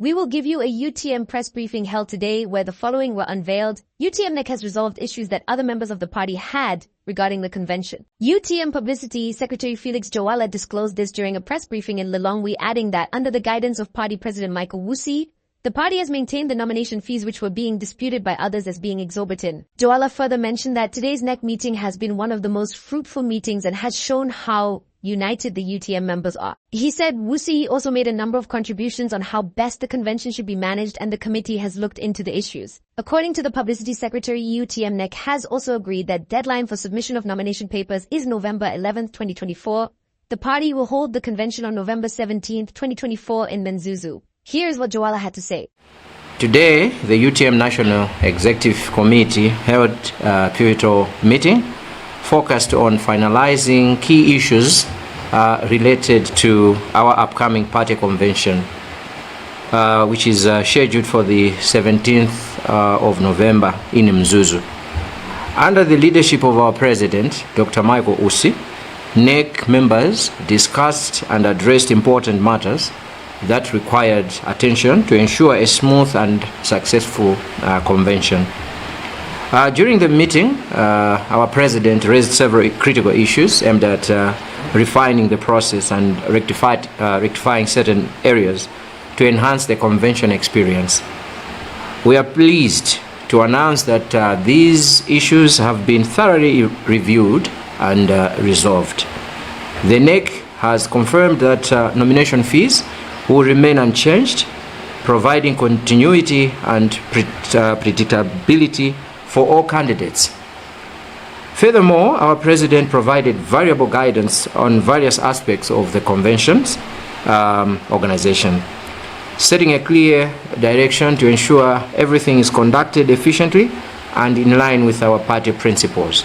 We will give you a UTM press briefing held today where the following were unveiled. UTM has resolved issues that other members of the party had regarding the convention. UTM Publicity Secretary Felix Jawala disclosed this during a press briefing in Lilongwe, adding that under the guidance of party president Micheal Usi, the party has maintained the nomination fees which were being disputed by others as being exorbitant. Jawala further mentioned that today's NEC meeting has been one of the most fruitful meetings and has shown how united the UTM members are. He said Usi also made a number of contributions on how best the convention should be managed, and the committee has looked into the issues. According to the Publicity Secretary, UTM NEC has also agreed that deadline for submission of nomination papers is November 11th, 2024. The party will hold the convention on November 17th, 2024 in Menzuzu. Here's what Jawala had to say. Today, the UTM National Executive Committee held a pivotal meeting focused on finalizing key issues related to our upcoming party convention, which is scheduled for the 17th of November in Mzuzu. Under the leadership of our president, Dr. Micheal Usi, NEC members discussed and addressed important matters that required attention to ensure a smooth and successful convention. During the meeting, our president raised several critical issues aimed at refining the process and rectifying certain areas to enhance the convention experience. We are pleased to announce that these issues have been thoroughly reviewed and resolved. The NEC has confirmed that nomination fees will remain unchanged, providing continuity and predictability for all candidates. Furthermore, our president provided variable guidance on various aspects of the convention's organization, setting a clear direction to ensure everything is conducted efficiently and in line with our party principles.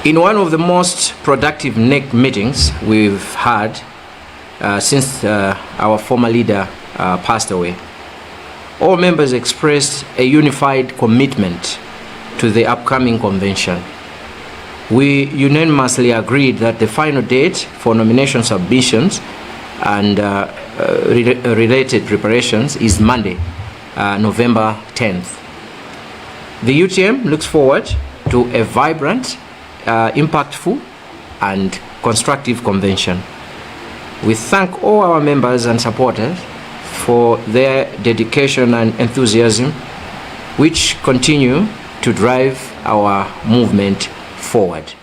In one of the most productive NEC meetings we've had since our former leader passed away, all members expressed a unified commitment to the upcoming convention. We unanimously agreed that the final date for nomination submissions and related preparations is Monday, November 10th. The UTM looks forward to a vibrant, impactful, and constructive convention. We thank all our members and supporters for their dedication and enthusiasm, which continue to drive our movement forward.